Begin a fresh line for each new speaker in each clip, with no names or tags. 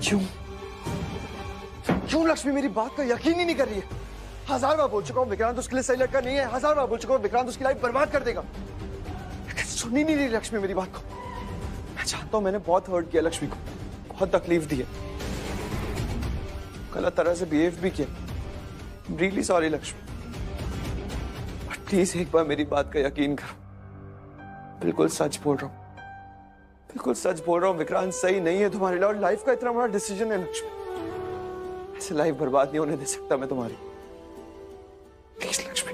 क्यों क्यों लक्ष्मी मेरी बात का यकीन ही नहीं कर रही है? 1000 बार बोल चुका हूँ विक्रांत उसके लिए सही लड़का नहीं है। 1000 बार बोल चुका हूँ विक्रांत उसकी लाइफ बर्बाद कर देगा, लेकिन सुनी नहीं रही लक्ष्मी मेरी बात को। मैं जानता हूँ मैंने बहुत हर्ट किया लक्ष्मी को, बहुत तकलीफ दी है, गलत तरह से बिहेव भी किया। रियली सॉरी लक्ष्मी, प्लीज एक बार मेरी बात का यकीन करो। बिल्कुल सच बोल रहा हूँ, बिल्कुल सच बोल रहा हूँ। विक्रांत सही नहीं है तुम्हारे लिए और लाइफ का इतना बड़ा डिसीजन है लक्ष्मी, ऐसे लाइफ बर्बाद नहीं होने दे सकता मैं तुम्हारी। प्लीज लक्ष्मी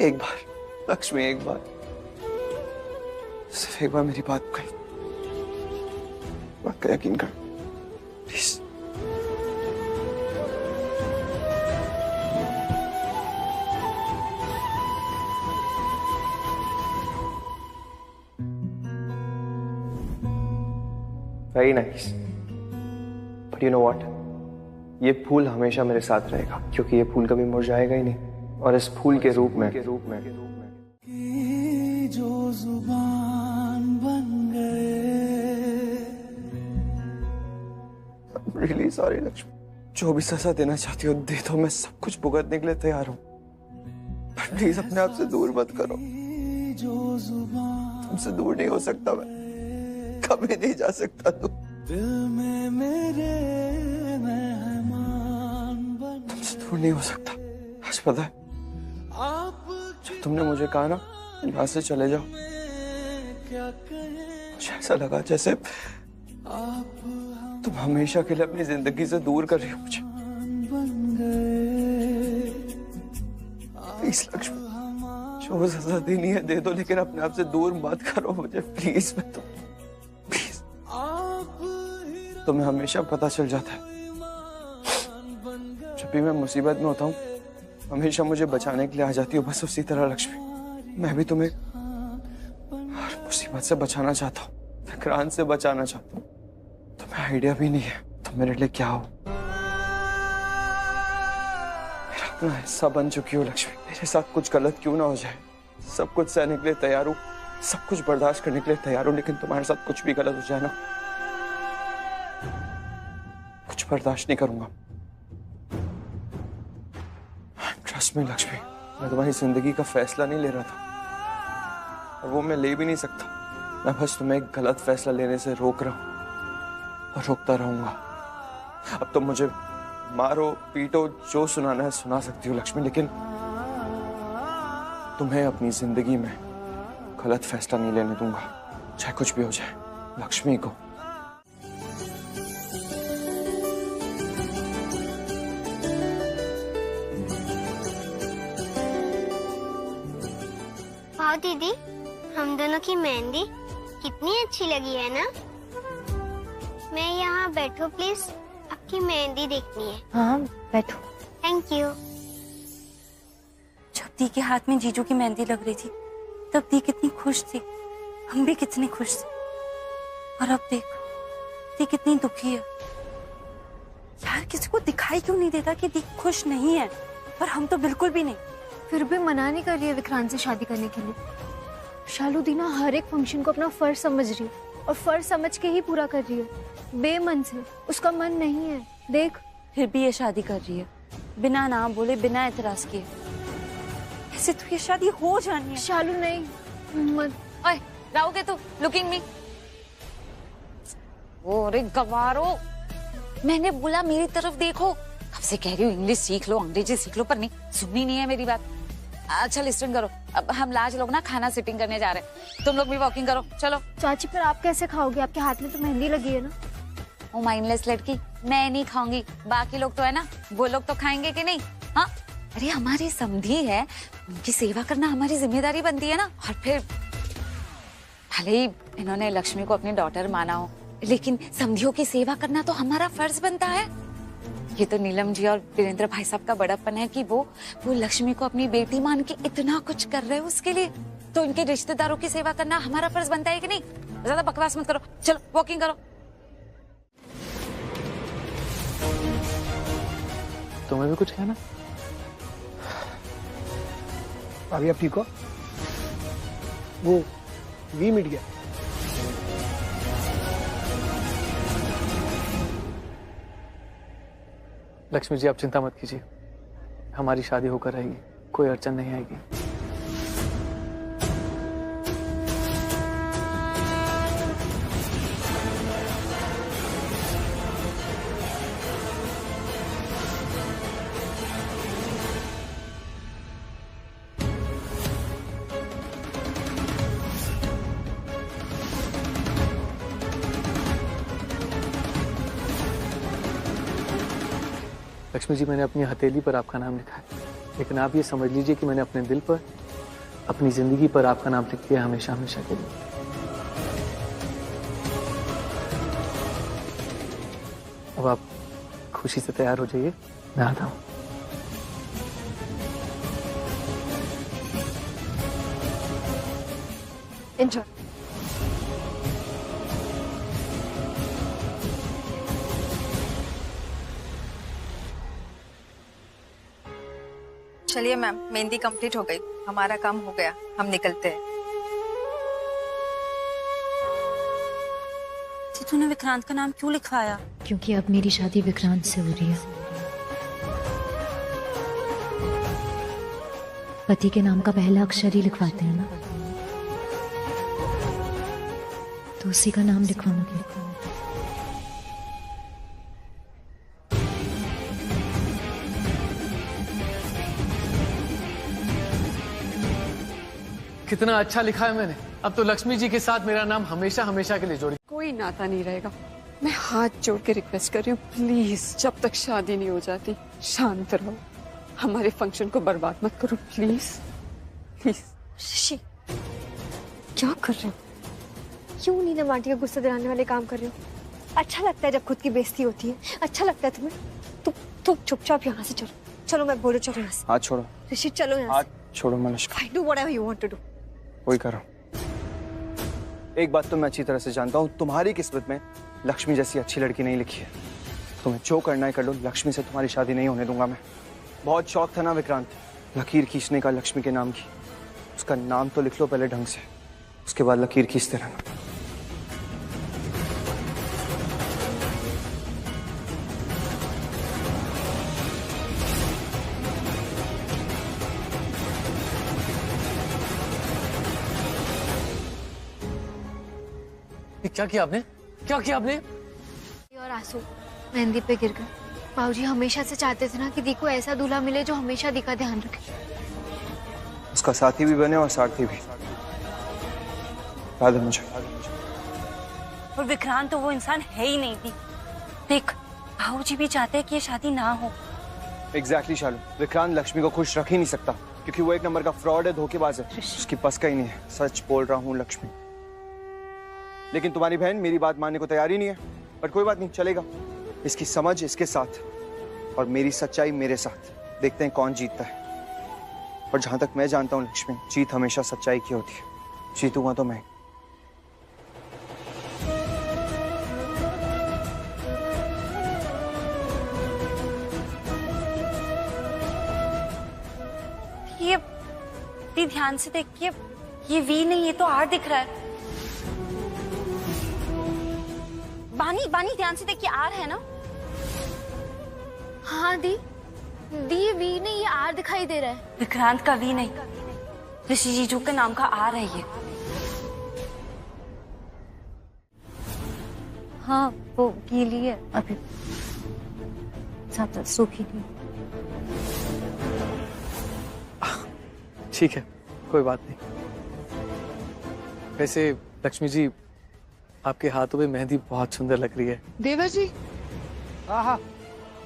एक बार, लक्ष्मी एक बार, सिर्फ एक बार मेरी बात का यकीन कर please. Very nice, but you know what, ये फूल हमेशा मेरे साथ रहेगा, क्योंकि ये फूल कभी मुरझाएगा ही नहीं। और इस फूल के रूप में
जो जुबान बन गए।
रियली सॉरी लक्ष्मी, जो भी सजा देना चाहती हो दे दो, मैं सब कुछ भुगतने के लिए तैयार हूँ, पर प्लीज अपने आप से दूर मत करो। तुमसे दूर नहीं हो सकता मैं, कभी नहीं जा सकता तू।
दिल में मेरे मेहमान बन,
तुमसे दूर नहीं हो सकता। आज पता है जब तुमने मुझे कहा ना यहाँ से चले जाओ, मुझे ऐसा लगा जैसे तुम हमेशा के लिए अपनी जिंदगी से दूर कर रही हो मुझे। प्लीज लक्ष्मी, जो सजा देनी है दे दो, लेकिन अपने आप से दूर मत करो मुझे प्लीज। मैं तो प्लीज, तुम्हें हमेशा पता चल जाता है जब भी मैं मुसीबत में होता हूँ, हमेशा मुझे बचाने के लिए आ जाती हो। बस उसी तरह लक्ष्मी, मैं भी तुम्हें हर मुसीबत से बचाना चाहता हूँ, विक्रांत से बचाना चाहता हूँ। तुम्हें आइडिया भी नहीं है तुम मेरे लिए क्या हो। मेरा अपना हिस्सा बन चुकी हो लक्ष्मी, मेरे साथ कुछ गलत क्यों ना हो जाए, सब कुछ सहने के लिए तैयार हूँ, सब कुछ बर्दाश्त करने के लिए तैयार हूँ, लेकिन तुम्हारे साथ कुछ भी गलत हो जाए ना, कुछ बर्दाश्त नहीं करूंगा। ट्रस्ट मी लक्ष्मी, मैं तुम्हारी जिंदगी का फैसला नहीं ले रहा था और वो मैं ले भी नहीं सकता। मैं बस तुम्हें एक गलत फैसला लेने से रोक रहा हूं और रोकता रहूंगा। अब तुम मुझे मारो पीटो, जो सुनाना है सुना सकती हो लक्ष्मी, लेकिन तुम्हें अपनी जिंदगी में गलत फैसला नहीं लेने दूंगा, चाहे कुछ भी हो जाए। लक्ष्मी को
दीदी, हम दोनों की मेहंदी कितनी अच्छी लगी है ना। मैं यहाँ बैठो प्लीज, आपकी मेहंदी देखनी है।
हाँ बैठो।
Thank you.
जब दी के हाथ में जीजू की मेहंदी लग रही थी तब दी कितनी खुश थी, हम भी कितने खुश थे, और अब देख दी कितनी दुखी है। यार किसी को दिखाई क्यों नहीं देता कि दी खुश नहीं है, पर हम तो बिल्कुल भी नहीं।
फिर भी मना नहीं कर रही है विक्रांत से शादी करने के लिए। शालू दीना हर एक फंक्शन को अपना फर्ज समझ रही है और फर्ज समझ के ही पूरा कर रही है, बेमन से। उसका मन नहीं है, देख।
फिर भी ये शादी कर रही है बिना ना बोले, बिना एतराज किए। ऐसे तो ये शादी हो जानी है।
शालू नहीं, मत।
ओए राउगे तू, लुकिंग मी। अरे गवारो, मैंने बोला मेरी तरफ देखो। कब से कह रही हूँ इंग्लिश सीख लो, अंग्रेजी सीख लो, पर नहीं सुननी नहीं है मेरी बात। अच्छा लिस्टिंग करो, अब हम लाज लोग ना खाना सिटिंग करने जा रहे हैं, तुम लोग भी वॉकिंग करो, चलो।
चाची पर आप कैसे खाओगे, आपके हाथ में तो मेहंदी लगी है ना।
ओ माइंडलेस लड़की, मैं नहीं खाऊंगी, बाकी लोग तो है ना, वो लोग तो खाएंगे कि नहीं। हाँ अरे हमारी समधी है, उनकी सेवा करना हमारी जिम्मेदारी बनती है ना। और फिर भले ही इन्होंने लक्ष्मी को अपनी डॉटर माना हो, लेकिन समधियों की सेवा करना तो हमारा फर्ज बनता है। ये तो नीलम जी और वीरेंद्र भाई साहब का बड़प्पन है कि वो लक्ष्मी को अपनी बेटी मान के इतना कुछ कर रहे हैं उसके लिए, तो इनके रिश्तेदारों की सेवा करना हमारा फर्ज बनता है कि नहीं। ज्यादा बकवास मत करो, चलो वॉकिंग करो।
तुम्हें भी कुछ कहना? अभी आप ठीक हो? वो भी मिट गया। लक्ष्मी जी आप चिंता मत कीजिए, हमारी शादी होकर रहेगी, कोई अड़चन नहीं आएगी। लक्ष्मी जी मैंने अपनी हथेली पर आपका नाम लिखा है, लेकिन आप ये समझ लीजिए कि मैंने अपने दिल पर, अपनी जिंदगी पर आपका नाम लिख दिया हमेशा हमेशा के लिए। अब आप खुशी से तैयार हो जाइए, मैं आता हूँ।
एंजॉय।
चलिए मैम, मेहंदी कंप्लीट हो गई, हमारा काम हो गया, हम निकलते हैं।
तूने विक्रांत का नाम क्यों लिखवाया?
क्योंकि अब मेरी शादी विक्रांत से हो रही है। पति के नाम का पहला अक्षर ही लिखवाते हैं ना, तो उसी का नाम लिखवाऊंगी।
कितना अच्छा लिखा है मैंने, अब तो लक्ष्मी जी के साथ मेरा नाम हमेशा हमेशा के लिए जोड़ी।
कोई नाता नहीं रहेगा। मैं हाथ जोड़ के रिक्वेस्ट कर रही हूँ, प्लीज जब तक शादी नहीं हो जाती शांत रहो, हमारे फंक्शन को बर्बाद मत करो, प्लीज प्लीज।
शशि, क्या कर रहे हो? क्यों नीलम आंटी का गुस्सा दिलाने वाले काम कर रहे हो? अच्छा लगता है जब खुद की बेइज्जती होती है? अच्छा लगता है तुम्हें? तुम चुपचाप यहाँ से चलो। चलो मैं बोलो, चलो यहाँ से।
हाथ छोड़ो।
ऋषि चलो यहाँ
हाथ
से।
छोड़ो Manushka.
Fine, do whatever you want to do.
वही करो। एक बात तो मैं अच्छी तरह से जानता हूँ, तुम्हारी किस्मत में लक्ष्मी जैसी अच्छी लड़की नहीं लिखी है। तुम्हें जो करना है कर लो, लक्ष्मी से तुम्हारी शादी नहीं होने दूंगा मैं। बहुत शौक था ना विक्रांत लकीर खींचने का लक्ष्मी के नाम की, उसका नाम तो लिख लो पहले ढंग से, उसके बाद लकीर खींचते रहना।
क्या किया आपने? क्या किया आपने?
और आंसू मेहंदी पे गिर गए। बाबूजी हमेशा से चाहते थे ना कि दी को ऐसा दूल्हा मिले जो हमेशा दी का ध्यान रखे।
उसका साथी भी बने और सारथी भी। याद है मुझे।
और विक्रांत तो वो इंसान है ही नहीं थी। देख, भाऊजी भी चाहते हैं कि ये शादी ना हो।
एग्जैक्टली शालू, विक्रांत लक्ष्मी को खुश रख ही नहीं सकता, क्योंकि वो एक नंबर का फ्रॉड है, धोखेबाज है, उसकी पस का ही नहीं है। सच बोल रहा हूँ लक्ष्मी। लेकिन तुम्हारी बहन मेरी बात मानने को तैयार ही नहीं है, पर कोई बात नहीं, चलेगा। इसकी समझ इसके साथ और मेरी सच्चाई मेरे साथ, देखते हैं कौन जीतता है। और जहां तक मैं जानता हूँ लक्ष्मी, जीत हमेशा सच्चाई की होती है। जीतूंगा तो मैं।
ये ध्यान से देखिए, ये वी नहीं, ये तो आर दिख रहा है। बानी ध्यान से देखिए, आर है ना?
हाँ दी ये वी नहीं, ये आर दिखाई दे रहा है।
विक्रांत का वी नहीं, ऋषि जीजू के नाम का आर है ये। हाँ वो गीली है अभी, ज्यादा सूखी नहीं।
ठीक है, कोई बात नहीं। वैसे लक्ष्मी जी, आपके हाथों में मेहंदी बहुत सुंदर लग रही है।
देवर जी।
हाँ,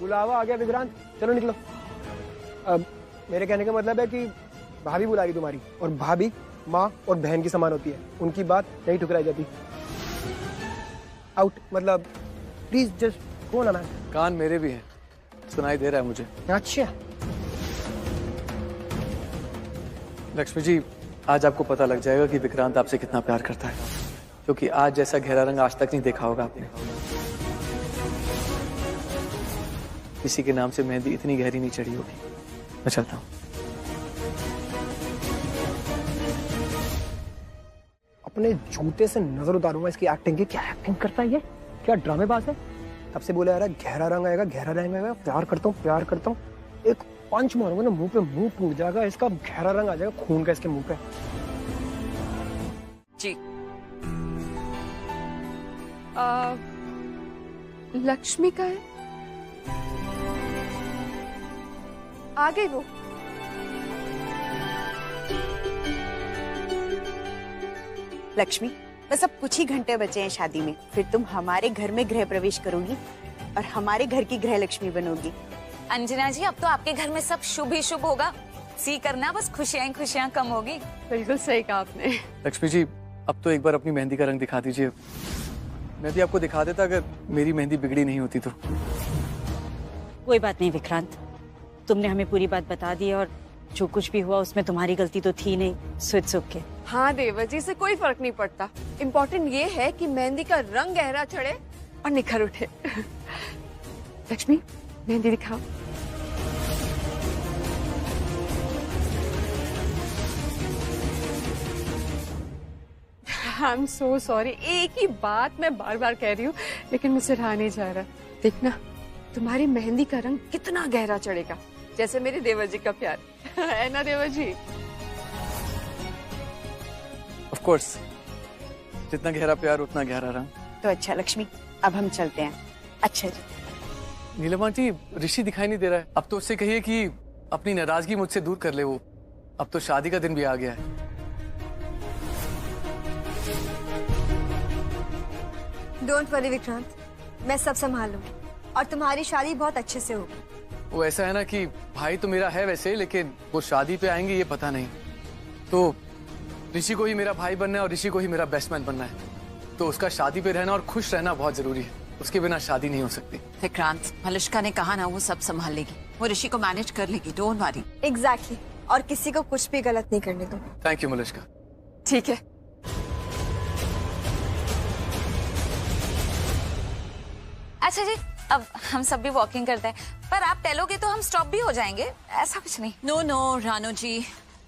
बुलावा आ गया विक्रांत, चलो निकलो। अब मेरे कहने का मतलब है कि भाभी बुलाई तुम्हारी, और भाभी माँ और बहन की समान होती है, उनकी बात नहीं ठुकराई जाती। आउट मतलब प्लीज जस्ट गो ना मैम।
कान मेरे भी हैं, सुनाई दे रहा है मुझे।
अच्छा
लक्ष्मी जी, आज आपको पता लग जाएगा कि विक्रांत आपसे कितना प्यार करता है, क्योंकि आज जैसा गहरा रंग आज तक नहीं देखा होगा आपने। किसी के नाम से मेहंदी इतनी गहरी नहीं चढ़ी होगी। मैं चलता हूँ।
अपने जूते से नजर उतारूंगा इसकी एक्टिंग की। क्या एक्टिंग करता है ये, क्या ड्रामेबाज है। तब से बोला यार गहरा रंग आएगा, गहरा रंग आएगा, प्यार करता हूँ, प्यार करता हूँ। एक पंच मारूंगा ना मुंह पे, मुंह टूट जाएगा इसका, गहरा रंग आ जाएगा खून का इसके मुंह पे।
जी लक्ष्मी का है?
आ गई वो। लक्ष्मी, बस अब कुछ ही घंटे बचे हैं शादी में, फिर तुम हमारे घर में गृह प्रवेश करोगी और हमारे घर की गृह लक्ष्मी बनोगी।
अंजना जी, अब तो आपके घर में सब शुभ ही शुभ होगा। सी करना, बस खुशियां खुशियां कम होगी।
बिल्कुल सही कहा आपने।
लक्ष्मी जी, अब तो एक बार अपनी मेहंदी का रंग दिखा दीजिए। मैं भी आपको दिखा देता अगर मेरी मेहंदी बिगड़ी नहीं होती तो।
कोई बात नहीं विक्रांत, तुमने हमें पूरी बात बता दी और जो कुछ भी हुआ उसमें तुम्हारी गलती तो थी नहीं, सो इट्स ओके।
हाँ देवर जी, से कोई फर्क नहीं पड़ता। इम्पोर्टेंट ये है कि मेहंदी का रंग गहरा चढ़े और निखर उठे। लक्ष्मी, मेहंदी दिखाओ। आई एम सो सॉरी, एक ही बात मैं बार बार कह रही हूँ लेकिन मुझसे रहा नहीं जा रहा। देखना तुम्हारी मेहंदी का रंग कितना गहरा चढ़ेगा, जैसे मेरे देवर जी का प्यार है ना देवर जी?
ऑफ कोर्स, जितना गहरा प्यार उतना गहरा रंग।
तो अच्छा लक्ष्मी, अब हम चलते हैं। अच्छा जी।
नीलम आंटी, ऋषि दिखाई नहीं दे रहा है। अब तो उससे कहिए कि अपनी नाराजगी मुझसे दूर कर ले वो। अब तो शादी का दिन भी आ गया है।
डोंट वरी विक्रांत, मैं सब संभाल लूंगी और तुम्हारी शादी बहुत अच्छे से होगी।
वो ऐसा है ना कि भाई तो मेरा है वैसे, लेकिन वो शादी पे आएंगे ये पता नहीं। तो ऋषि को ही मेरा भाई बनना है और ऋषि को ही मेरा बेस्ट मैन बनना है। तो उसका शादी पे रहना और खुश रहना बहुत जरूरी है। उसके बिना शादी नहीं हो सकती।
विक्रांत, मलिष्का ने कहा ना, वो सब संभाल लेगी, वो ऋषि को मैनेज कर लेगी, डोंट वरी।
एग्जैक्टली, और किसी को कुछ भी गलत नहीं करने दो।
Thank you Malishka.
ठीक है।
अच्छा जी, अब हम सब भी वॉकिंग करते हैं, पर आप टहलोगे तो हम स्टॉप भी हो जाएंगे, ऐसा कुछ नहीं।
नो नो रानू जी,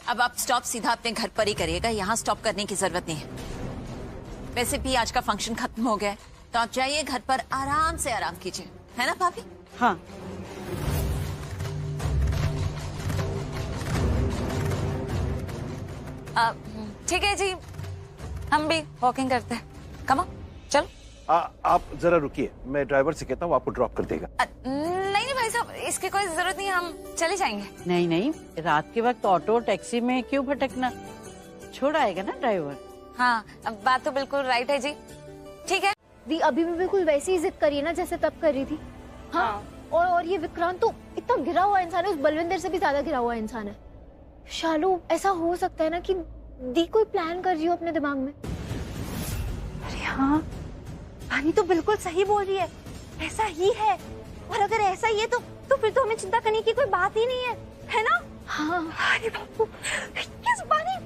अब आप स्टॉप सीधा अपने घर पर ही करिएगा, यहाँ स्टॉप करने की जरूरत नहीं है। वैसे भी आज का फंक्शन खत्म हो गया है, तो आप जाइए घर पर आराम से आराम कीजिए, है ना भाभी?
हाँ।
ठीक है जी, हम भी वॉकिंग करते हैं। कम ऑन, चलो।
आप जरा रुकिए, मैं ड्राइवर से कहता हूँ आपको ड्रॉप कर देगा।
नहीं भाई साहब, इसकी कोई जरूरत नहीं, हम चले जाएंगे।
नहीं नहीं, रात के वक्त ऑटो टैक्सी में क्यों भटकना, छोड़ आएगा ना ड्राइवर।
हाँ, अब बात तो बिल्कुल राइट है जी। ठीक है।
दी अभी भी बिल्कुल वैसी ही जिद करिए ना जैसे तब कर रही थी। हाँ। और ये विक्रांत तो इतना गिरा हुआ इंसान है, उस बलविंदर से भी ज्यादा गिरा हुआ इंसान है। शालू, ऐसा हो सकता है ना कि दी कोई प्लान कर रही हो अपने दिमाग में।
अरे हाँ, पानी तो बिल्कुल सही बोल रही है, ऐसा ही है। और अगर ऐसा ही है तो फिर तो हमें चिंता करने की कोई बात ही नहीं है ना? हाँ। अरे बापू, किस बानी,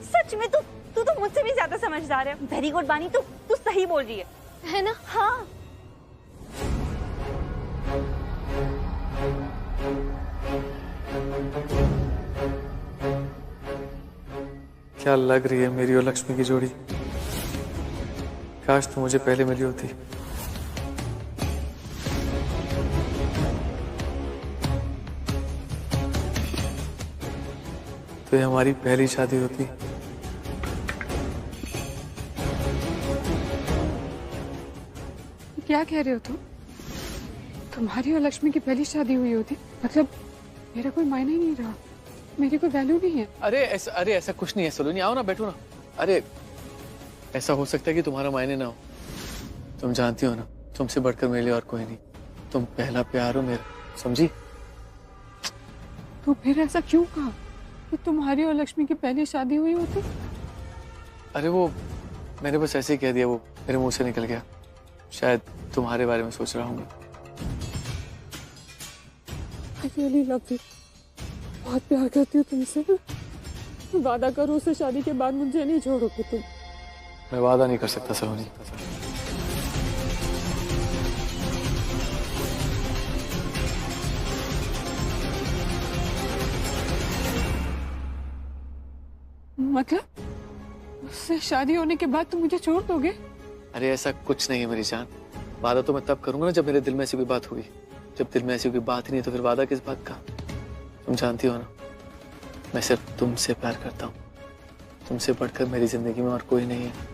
सच में तू तो मुझसे भी ज्यादा समझदार है। वेरी गुड बानी, तू सही बोल रही है ना? हाँ।
क्या लग रही है मेरी और लक्ष्मी की जोड़ी। काश तो मुझे पहले मिली होती। तो ये हमारी पहली शादी होती।
क्या कह रहे हो तुम? तुम्हारी और लक्ष्मी की पहली शादी हुई होती, मतलब मेरा कोई मायने ही नहीं रहा, मेरी कोई वैल्यू नहीं है।
अरे ऐसा कुछ नहीं है सलोनी, आओ ना, बैठो ना। अरे ऐसा हो सकता है कि तुम्हारा मायने ना हो। तुम जानती हो ना, तुमसे बढ़कर मेरे लिए और कोई नहीं। तुम पहला प्यार हो मेरा, समझी?
तो फिर ऐसा क्यों कहा कि तुम्हारी और लक्ष्मी की पहली शादी हुई होती?
अरे वो मैंने बस ऐसे ही कह दिया, वो मेरे मुंह से निकल गया। शायद तुम्हारे बारे में सोच रहा हूँ।
really love you. बहुत प्यार करती हूँ तुमसे। वादा करो उससे शादी के बाद मुझे नहीं छोड़ोगे तुम।
मैं वादा नहीं कर सकता सलोनी।
मतलब उससे शादी होने के बाद तुम मुझे छोड़ दोगे?
अरे ऐसा कुछ नहीं है मेरी जान, वादा तो मैं तब करूंगा ना जब मेरे दिल में ऐसी कोई बात होगी। जब दिल में ऐसी कोई बात ही नहीं तो फिर वादा किस बात का? तुम जानती हो ना, मैं सिर्फ तुमसे प्यार करता हूँ। तुमसे बढ़कर मेरी जिंदगी में और कोई नहीं है।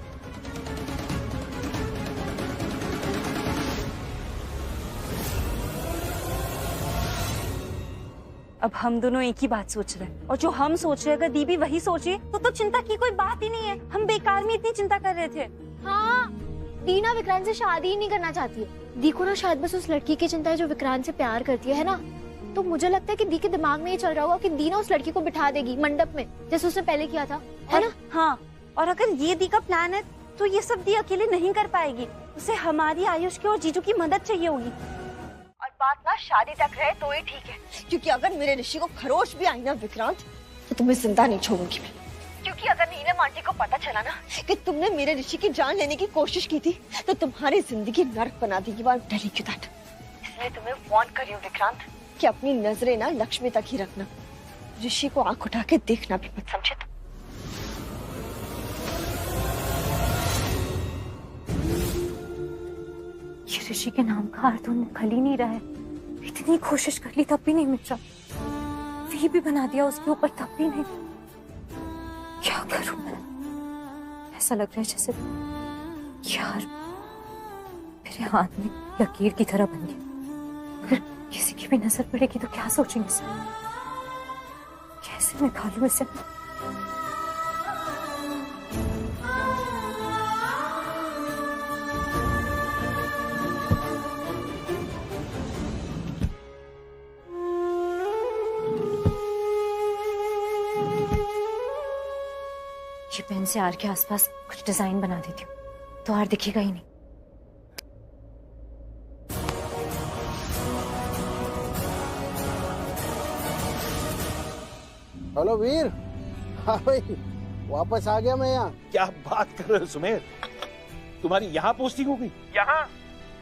अब हम दोनों एक ही बात सोच रहे हैं, और जो हम सोच रहे हैं अगर दी भी वही सोचे तो चिंता की कोई बात ही नहीं है। हम बेकार में इतनी चिंता कर रहे थे।
हाँ, दीना विक्रांत से शादी ही नहीं करना चाहती है। दी को ना शायद बस उस लड़की की चिंता है जो विक्रांत से प्यार करती है ना। तो मुझे लगता है कि दी के दिमाग में ये चल रहा होगा कि दी ना उस लड़की को बिठा देगी मंडप में, जैसे उसने पहले किया था, है ना?
हाँ, और अगर ये दी का प्लान है तो ये सब दी अकेले नहीं कर पाएगी। उसे हमारी, आयुष की और जीजू की मदद चाहिए होगी। और बात ना शादी तक रहे तो ही ठीक है, क्योंकि अगर मेरे ऋषि को खरोच भी आई ना विक्रांत, तो तुम्हें जिंदा नहीं छोड़ूंगी मैं। क्योंकि अगर नीलम आंटी को पता चला ना कि तुमने मेरे ऋषि की जान लेने की कोशिश की थी, तो तुम्हारी जिंदगी नर्क बना देगी। इसलिए तुम्हें वार्न कर रही हूँ विक्रांत कि अपनी नजरें ना लक्ष्मी तक ही रखना। ऋषि को आंख उठा के देखना भी मत, समझे?
ये ऋषि के नाम का अर्थ निकल ही नहीं रहा है। इतनी कोशिश कर ली तब भी नहीं मिट रहा। वी भी बना दिया उसके ऊपर तब भी नहीं। क्या करूं मैं? ऐसा लग रहा है जैसे यार मेरे हाथ में लकीर की तरह बन गई। अगर किसी की भी नजर पड़ेगी तो क्या सोचेंगे सब? कैसे निकालूं इसे? ये पेन से आर के आसपास कुछ डिजाइन बना देती हूँ तो आर दिखेगा ही नहीं।
हेलो वीर। हाँ भाई, वापस आ गया मैं यहाँ।
क्या बात कर रहे हो सुमेर? तुम्हारी यहाँ पोस्टिंग हो गई? यहाँ?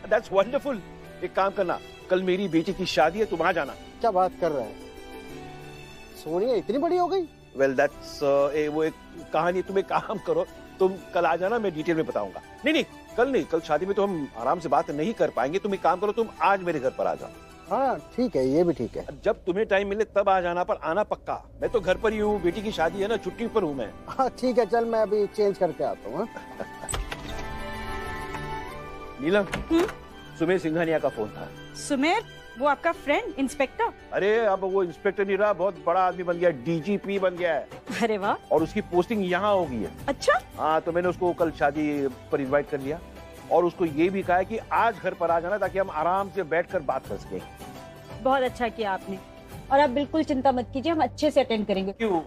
That's wonderful. एक काम करना, कल मेरी बेटी की शादी है, तुम आ जाना।
क्या बात कर रहे हैं? सोनिया इतनी बड़ी हो गई?
वेल दैट्स वो एक कहानी। तुम एक काम करो, तुम कल आ जाना, मैं डिटेल में बताऊंगा। नहीं, कल नहीं, कल शादी में तो हम आराम से बात नहीं कर पाएंगे। तुम एक काम करो, तुम आज मेरे घर पर आ जाओ।
हाँ ठीक है, ये भी ठीक है।
जब तुम्हें टाइम मिले तब आ जाना, पर आना पक्का। मैं तो घर पर ही हूँ, बेटी की शादी है ना, छुट्टी पर हूँ मैं।
हाँ ठीक है, चल मैं अभी चेंज करके आता हूँ।
नीलम, सुमेर सिंघानिया का फोन था।
सुमेर, वो आपका फ्रेंड इंस्पेक्टर?
अरे अब वो इंस्पेक्टर नहीं रहा, बहुत बड़ा आदमी बन गया, डीजीपी बन गया है।
अरे वाह।
और उसकी पोस्टिंग यहाँ हो गई है।
अच्छा।
हाँ, तो मैंने उसको कल शादी पर इनवाइट कर लिया और उसको ये भी कहा है कि आज घर पर आ जाना ताकि हम आराम से बैठकर बात कर सकें।
बहुत अच्छा किया आपने, और आप बिल्कुल चिंता मत कीजिए, हम अच्छे से अटेंड करेंगे।
क्यों?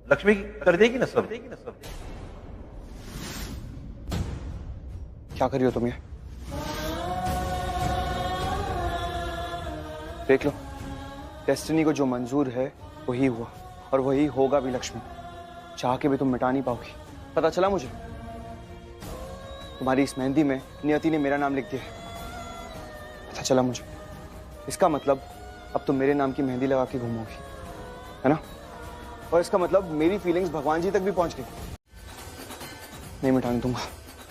लक्ष्मी कर देगी ना सब?
क्या करियो तुम ये? देख लो, डेस्टिनी को जो मंजूर है वही हुआ और वही होगा भी। लक्ष्मी, चाह के भी तुम मिटा नहीं पाओगी। पता चला मुझे, तुम्हारी इस मेहंदी में नियति ने मेरा नाम लिख दिया है। पता चला मुझे। इसका मतलब अब तुम मेरे नाम की मेहंदी लगा के घूमोगी, है ना? और इसका मतलब मेरी फीलिंग्स भगवान जी तक भी पहुंच गई। नहीं मिटाने दूंगा।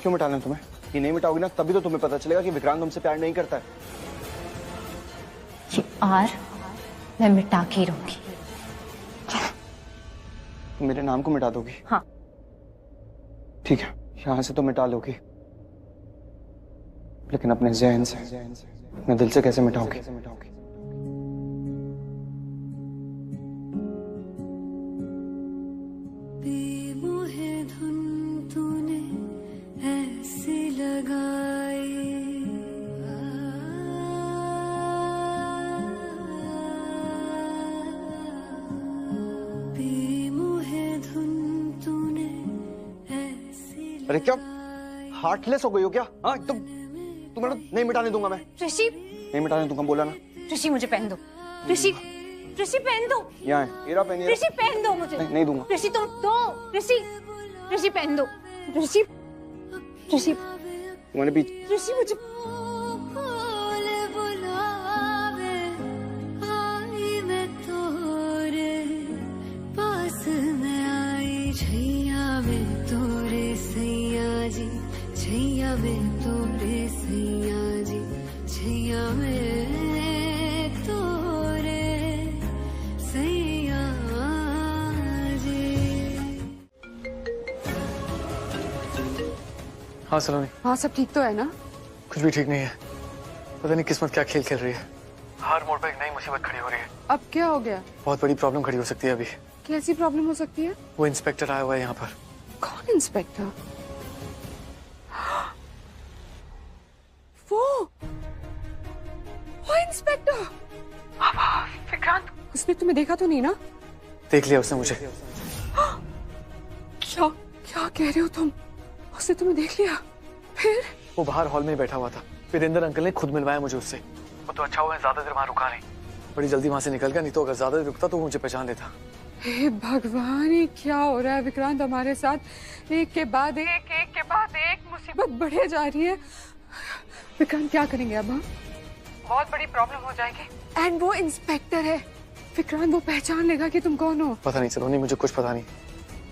क्यों मिटाना तुम्हें? ये नहीं मिटाओगी ना, तभी तो तुम्हें पता चलेगा कि विक्रांत तुमसे प्यार नहीं करता है।
ये आर मैं मिटा के रहूंगी।
तुम मेरे नाम को मिटा दोगी?
हाँ
ठीक है, यहां से तो मिटा लोगी, लेकिन अपने ज़हन से, अपने दिल से कैसे मिटाओगी?
बेमोहे धुन तूने ऐसी लगाई, बेमोहे धुन तूने ऐसी।
अरे क्या हार्टलेस हो गई हो क्या? हाँ एकदम। तुम्हें नहीं मिटाने दूंगा मैं।
ऋषि,
नहीं मिटाने दूंगा, बोला ना।
ऋषि मुझे पहन दो। ऋषि, ऋषि पहन दो।
यहाँ है, एरा पहनिए।
ऋषि पहन दो मुझे।
नहीं दूंगा।
ऋषि तुम दो। ऋषि, ऋषि पहन दो। ऋषि, ऋषि
तुम्हारे पीछे।
ऋषि मुझे।
पास में आई छैया में तोरे सैया जी, छैया में तोरे सैया
हाँ सलोनी,
हाँ सब ठीक तो है ना?
कुछ भी ठीक नहीं है। पता नहीं किस्मत क्या खेल खेल रही है। हर मोड़ पर एक नई मुसीबत खड़ी हो रही है।
अब क्या हो गया? बहुत
बड़ी प्रॉब्लम खड़ी हो सकती है अभी।
कैसी प्रॉब्लम हो सकती है?
वो इंस्पेक्टर आया हुआ है यहाँ पर।
कौन इंस्पेक्टर? वो इंस्पेक्टर। विक्रांत, उसने तुम्हें देखा तो नहीं ना?
देख लिया उसने मुझे।
क्या क्या कह रहे हो तुम? उसने तुम्हें देख लिया? फिर?
वो बाहर हॉल में ही बैठा हुआ था। वीरेंद्र अंकल ने खुद मिलवाया मुझे उससे। वो तो अच्छा हुआ है ज्यादा देर वहां रुका नहीं। बड़ी जल्दी वहां से निकल गया, नहीं तो अगर ज्यादा देर रुकता तो वो मुझे पहचान लेता।
हे भगवान, ये क्या हो रहा है विक्रांत हमारे साथ? एक के बाद एक मुसीबत बढ़े जा रही है। विक्रांत क्या करेंगे अब हम? बहुत बड़ी प्रॉब्लम हो जाएगी। एंड वो इंस्पेक्टर है। विक्रांत वो पहचान लेगा कि तुम कौन हो?
पता नहीं सलोनी, मुझे कुछ पता नहीं।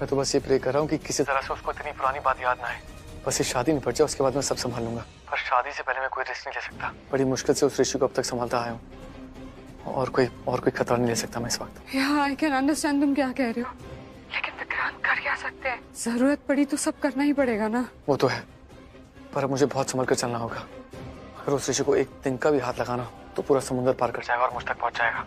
मैं तो बस ये प्रे कर रहा हूँ कि किसी तरह से उसको इतनी पुरानी बात याद ना आए। बस ये शादी निपट जाए, उसके बाद मैं सब संभाल लूंगा। पर शादी से पहले मैं कोई रिस्क नहीं ले सकता। बड़ी मुश्किल से उस ऋषि को अब तक संभालता आया हूँ। और कोई खतरा नहीं ले सकता मैं इस वक्त।
आई कैन अंडरस्टैंड तुम क्या कह रहे हो, लेकिन विक्रांत कर क्या सकते हैं? जरूरत पड़ी तो सब करना ही पड़ेगा ना।
वो तो है, पर अब मुझे बहुत संभल कर चलना होगा। अगर उस ऋषि को एक दिन का भी हाथ लगाना तो पूरा समुद्र पार कर जाएगा और मुझ तक पहुंच जाएगा।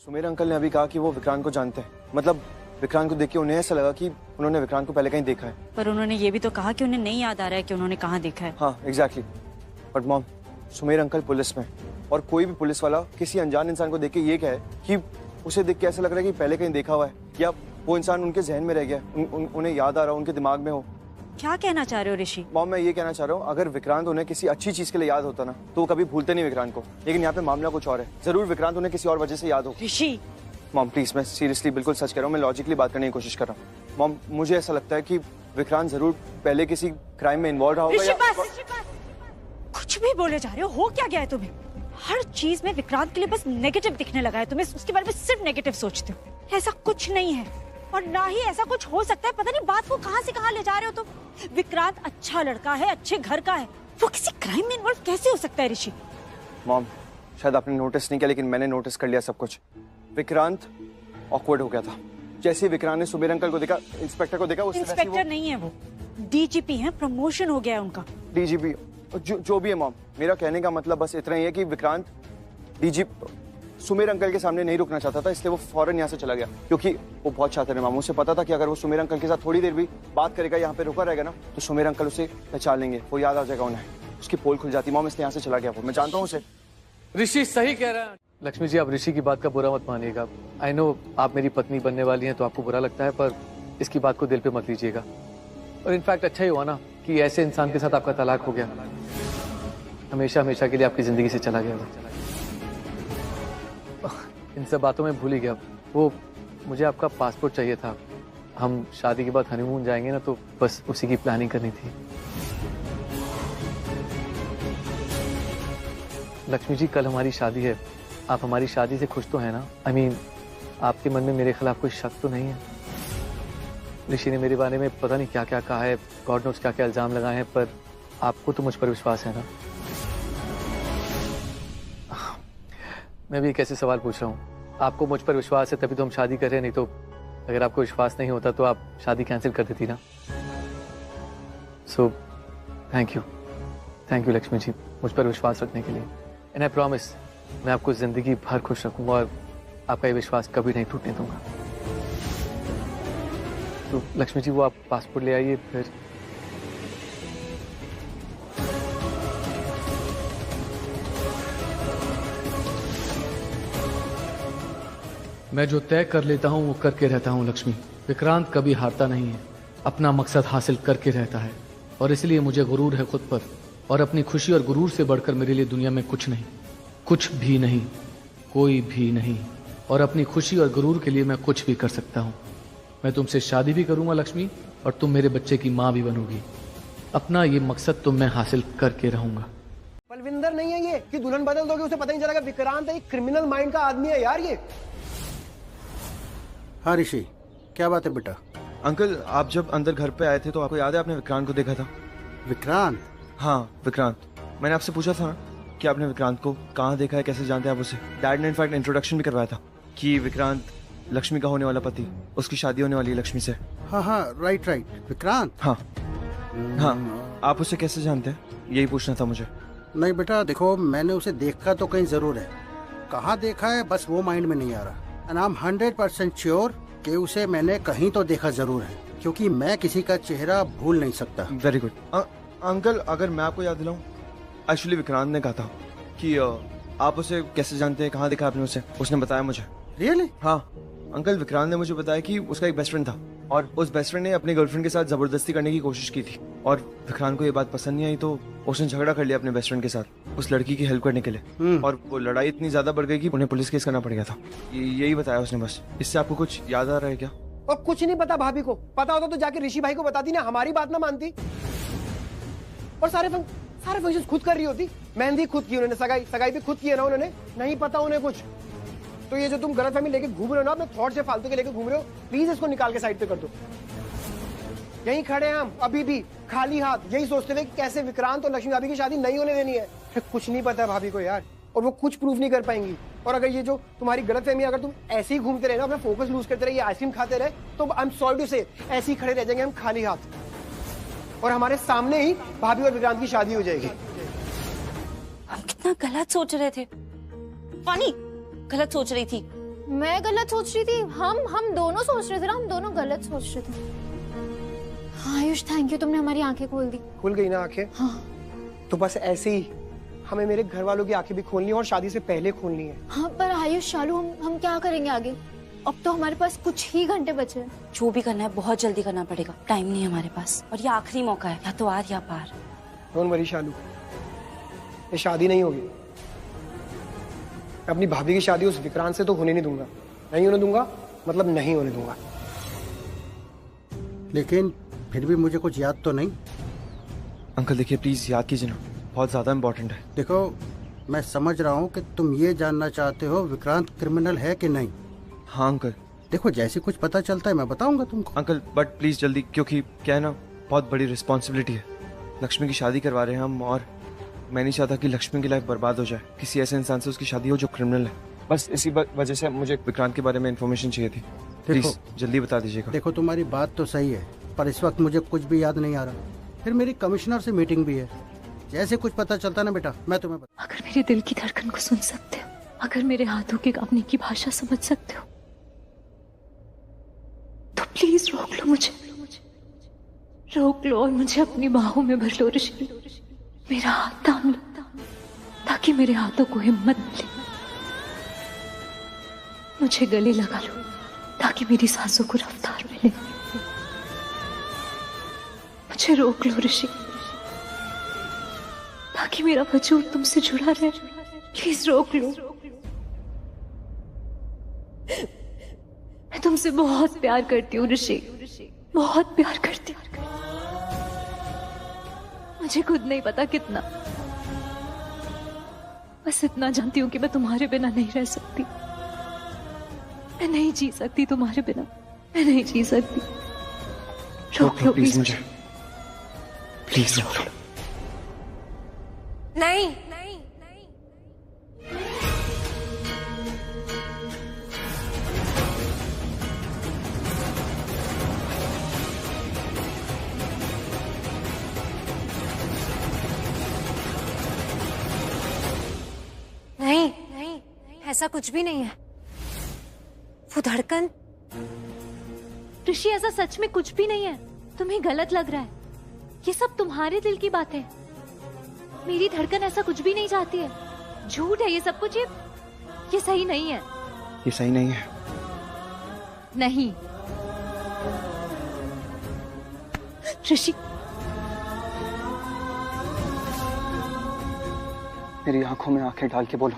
सुमेर अंकल ने अभी कहा कि वो विक्रांत को जानते हैं। मतलब विक्रांत को देख के उन्हें ऐसा लगा कि उन्होंने विक्रांत को पहले कहीं देखा है।
पर उन्होंने ये भी तो कहा कि उन्हें नहीं याद आ रहा है कि उन्होंने कहाँ देखा है।
हाँ exactly. But mom, Sumer uncle police में, और कोई भी पुलिस वाला किसी अनजान इंसान को देख के ये कहे कि उसे देख के ऐसा लग रहा है कि पहले कहीं देखा हुआ है, या वो इंसान उनके जहन में रह गया, उन्हें याद आ रहा हो, उनके दिमाग में हो।
क्या कहना चाह रहे हो ऋषि?
मॉम, मैं ये कहना चाह रहा हूँ, अगर विक्रांत उन्हें किसी अच्छी चीज के लिए याद होता ना तो वो कभी भूलते नहीं विक्रांत को। लेकिन यहाँ पे मामला कुछ और है। जरूर विक्रांत उन्हें किसी और वजह से याद हो।
ऋषि
मॉम प्लीज, मैं सीरियसली बिल्कुल सच कह रहा हूँ, मैं लॉजिकली बात करने की कोशिश कर रहा हूँ। मॉम, मुझे ऐसा लगता है कि विक्रांत जरूर पहले किसी क्राइम में इन्वॉल्व रहा होगा।
कुछ भी बोले जा रहे हो क्या गया है तुम्हें? हर चीज में विक्रांत के लिए बस नेगेटिव दिखने लगा है तुम्हें। उसके बारे में सिर्फ नेगेटिव सोचते हो। ऐसा कुछ नहीं है और ना ही ऐसा कुछ हो सकता है। पता नहीं बात को कहां से कहां ले जा रहे हो तुम। विक्रांत अच्छा लड़का है, अच्छे घर का है, वो किसी क्राइम में इन्वॉल्व कैसे हो सकता है ऋषि?
मॉम, शायद आपने नोटिस नहीं किया लेकिन मैंने नोटिस कर लिया सब कुछ। विक्रांत ऑकवर्ड हो गया था। जैसे ही विक्रांत ने सुमेर अंकल को देखा, इंस्पेक्टर को देखा,
इंस्पेक्टर नहीं है वो, डीजीपी है, प्रमोशन हो गया है उनका।
डीजीपी जो भी है मॉम, मेरा कहने का मतलब बस इतना ही है कि विक्रांत सुमेर अंकल के सामने नहीं रुकना चाहता था, इसलिए वो फौरन यहाँ से चला गया। क्योंकि वो बहुत चाहते थे मामू, उसे पता था कि अगर वो सुमेर अंकल के साथ थोड़ी देर भी बात करेगा, यहाँ पे रुका रहेगा ना, तो सुमेर अंकल उसे पहचान लेंगे, वो याद आ जाएगा उन्हें, उसकी पोल खुल जाती। मॉम, इसलिए यहाँ से चला गया वो। मैं जानता हूँ उसे।
ऋषि सही कह रहा है। लक्ष्मी जी, आप ऋषि की बात का बुरा मत मानिएगा। आई नो आप मेरी पत्नी बनने वाली हैं तो आपको बुरा लगता है, पर इसकी बात को दिल पे मत लीजिएगा। और इनफैक्ट अच्छा ही हुआ ना कि ऐसे इंसान के साथ आपका तलाक हो गया, हमेशा हमेशा के लिए आपकी जिंदगी से चला गया। इन सब बातों में भूल ही गया। वो मुझे आपका पासपोर्ट चाहिए था। हम शादी के बाद हनीमून जाएंगे ना, तो बस उसी की प्लानिंग करनी थी। लक्ष्मी जी, कल हमारी शादी है। आप हमारी शादी से खुश तो हैं ना? आई मीन, आपके मन में मेरे खिलाफ कोई शक तो नहीं है? ऋषि ने मेरे बारे में पता नहीं क्या क्या कहा है, गॉड नोस क्या क्या इल्जाम लगाए हैं, पर आपको तो मुझ पर विश्वास है ना? मैं भी एक ऐसे सवाल पूछ रहा हूँ, आपको मुझ पर विश्वास है तभी तो हम शादी कर रहे हैं, नहीं तो अगर आपको विश्वास नहीं होता तो आप शादी कैंसिल कर देती ना। So thank you Lakshmi ji, मुझ पर विश्वास रखने के लिए। एंड आई प्रॉमिस, मैं आपको जिंदगी भर खुश रखूंगा और आपका ये विश्वास कभी नहीं टूटने दूंगा। तो लक्ष्मी जी, वो आप पासपोर्ट ले आइए फिर। मैं जो तय कर लेता हूँ वो करके रहता हूँ लक्ष्मी। विक्रांत कभी हारता नहीं है, अपना मकसद हासिल करके रहता है, और इसलिए मुझे गुरूर है खुद पर। और अपनी खुशी और गुरूर से बढ़कर मेरे लिए दुनिया में कुछ नहीं, कुछ भी नहीं, कोई भी नहीं। और अपनी खुशी और गुरूर के लिए मैं कुछ भी कर सकता हूँ। मैं तुमसे शादी भी करूंगा लक्ष्मी, और तुम मेरे बच्चे की माँ भी बनोगी। अपना ये मकसद तो मैं हासिल करके रहूंगा।
पलविंदर नहीं है ये कि दुल्हन बदल दोगे उसे पता नहीं चलेगा। विक्रांत एक क्रिमिनल माइंड का आदमी है यार ये।
हाँ ऋषि, क्या बात है बेटा?
अंकल, आप जब अंदर घर पे आए थे तो आपको याद है आपने विक्रांत को देखा था?
विक्रांत?
हाँ विक्रांत। मैंने आपसे पूछा था कि आपने विक्रांत को कहाँ देखा है, कैसे जानते हैं आप उसे? डैड ने इनफैक्ट इंट्रोडक्शन भी करवाया था कि विक्रांत लक्ष्मी का होने वाला पति, उसकी शादी होने वाली है लक्ष्मी से।
हाँ हाँ, राइट। विक्रांत?
हाँ हाँ। आप उसे कैसे जानते हैं, यही पूछना था मुझे।
नहीं बेटा देखो, मैंने उसे देखा तो कहीं जरूर है, कहाँ देखा है बस वो माइंड में नहीं आ रहा। एंड आई एम 100% श्योर कि उसे मैंने कहीं तो देखा जरूर है, क्योंकि मैं किसी का चेहरा भूल नहीं सकता।
Very good. अंकल, अगर मैं आपको याद दिलाऊं, एक्चुअली विक्रांत ने कहा था कि आप उसे कैसे जानते हैं, कहाँ देखा आपने उसे, उसने बताया मुझे।
रियली?
हाँ अंकल, विक्रांत ने मुझे बताया कि उसका एक बेस्ट फ्रेंड था और उस बेस्ट फ्रेंड ने अपनी गर्लफ्रेंड के साथ जबरदस्ती करने की कोशिश की थी और विक्रांत को ये बात पसंद नहीं आई तो उसने झगड़ा कर लिया अपने बेस्ट फ्रेंड के साथ उस लड़की की हेल्प करने के लिए, और वो लड़ाई इतनी ज्यादा बढ़ गई कि उन्हें पुलिस केस करना पड़ गया था। यही बताया उसने बस। इससे आपको कुछ याद आ रहा है क्या?
और कुछ नहीं पता भाभी को, पता होता तो जाके ऋषि भाई को बताती ना, हमारी बात ना मानती। और सारे फंक्शन खुद कर रही होती, मेहंदी खुद की उन्होंने, सगाई भी खुद की है ना उन्होंने, नहीं पता उन्हें कुछ। तो ये जो तुम गलतफहमी लेके घूम रहे हो ना, अपने थॉट से फालतू के लेके घूम रहे हो, प्लीज इसको निकाल के साइड पे कर दो। यहीं खड़े हैं हम अभी भी खाली हाथ, यही सोचते हुए कैसे विक्रांत और लक्ष्मी भाभी की शादी नहीं होने देनी है। कुछ नहीं पता है भाभी को यार, और वो कुछ प्रूफ नहीं कर पाएंगी। और अगर ये जो तुम्हारी गलतफहमी, अगर तुम ऐसे ही घूमते रहे ना, अपना फोकस लूज करते रहे, ये आइसक्रीम खाते रहे, तो आई एम सॉरी टू से ऐसे ही खड़े रह जाएंगे हम खाली हाथ, और हमारे सामने ही भाभी और विक्रांत की शादी हो जाएगी।
हम कितना गलत सोच रहे थे। पानी गलत सोच रही थी,
मैं गलत सोच रही थी, हम दोनों सोच रहे थे ना, हम दोनों गलत सोच रहे थे। हाँ आयुष, थैंक यू, तुमने हमारी आंखें खोल दी।
खुल गई ना आंखें?
हाँ।
तो बस ऐसे ही हमें मेरे घर वालों की आंखें भी खोलनी है और शादी से पहले खोलनी है।
हाँ पर आयुष शालू, हम क्या करेंगे आगे? अब तो हमारे पास कुछ ही घंटे बचे हैं।
जो भी करना है बहुत जल्दी करना पड़ेगा, टाइम नहीं है हमारे पास, और ये आखिरी मौका है, या तो आर या पार।
डोंट वरी शालू, ये शादी नहीं होगी। अपनी भाभी की शादी उस विक्रांत से तो होने नहीं दूंगा, नहीं होने दूंगा, मतलब नहीं होने दूंगा।
लेकिन फिर भी मुझे कुछ याद तो नहीं।
अंकल देखिए प्लीज याद कीजिए ना, बहुत ज्यादा इम्पोर्टेंट है।
देखो मैं समझ रहा हूँ कि तुम ये जानना चाहते हो विक्रांत क्रिमिनल है कि नहीं।
हाँ अंकल।
देखो जैसे कुछ पता चलता है मैं बताऊंगा तुमको।
अंकल बट प्लीज जल्दी, क्योंकि क्या है ना, बहुत बड़ी रिस्पॉन्सिबिलिटी है। लक्ष्मी की शादी करवा रहे हैं हम, और मैं नहीं चाहता कि लक्ष्मी की लाइफ बर्बाद हो जाए, किसी ऐसे इंसान से उसकी शादी हो जो क्रिमिनल है। बस इसी वजह से मुझे विक्रांत के बारे में इन्फॉर्मेशन चाहिए थी, प्लीज जल्दी बता दीजिएगा।
देखो तुम्हारी बात तो सही है, पर इस वक्त मुझे कुछ भी याद नहीं आ रहा। फिर मेरी कमिश्नर से मीटिंग भी है, जैसे कुछ पता चलता ना बेटा मैं तुम्हें बता।
अगर मेरे दिल की धड़कन को सुन सकते हो, अगर मेरे हाथों के कांपने की भाषा समझ सकते हो, तो प्लीज रोक लो मुझे, रोक लो और मुझे अपनी बाहों में भर लो ऋषि। मेरा हाथ थाम लो ताकि मेरे हाथों को हिम्मत मिले। मुझे गले लगा लो ताकि मेरी सांसों को रफ्तार मिले। मुझे रोक लो ऋषि ताकि मेरा वजूद तुमसे जुड़ा रहे। प्लीज रोक लो। मैं तुमसे बहुत प्यार करती हूँ ऋषि, बहुत प्यार करती हूँ। मुझे खुद नहीं पता कितना, बस इतना जानती हूँ कि मैं तुम्हारे बिना नहीं रह सकती। मैं नहीं जी सकती तुम्हारे बिना, मैं नहीं जी सकती। रोक लो प्लीज मुझे,
प्लीज रोक लो।
नहीं, नहीं, ऐसा कुछ भी नहीं है। वो धड़कन,
ऋषि ऐसा सच में कुछ भी नहीं है। तुम्हें गलत लग रहा है, ये सब तुम्हारे दिल की बात है। मेरी धड़कन ऐसा कुछ भी नहीं चाहती है। झूठ है ये सब कुछ, ये सही नहीं है।
ये सही नहीं है।
नहीं ऋषि,
मेरी आंखों में आंखें डाल के बोलो,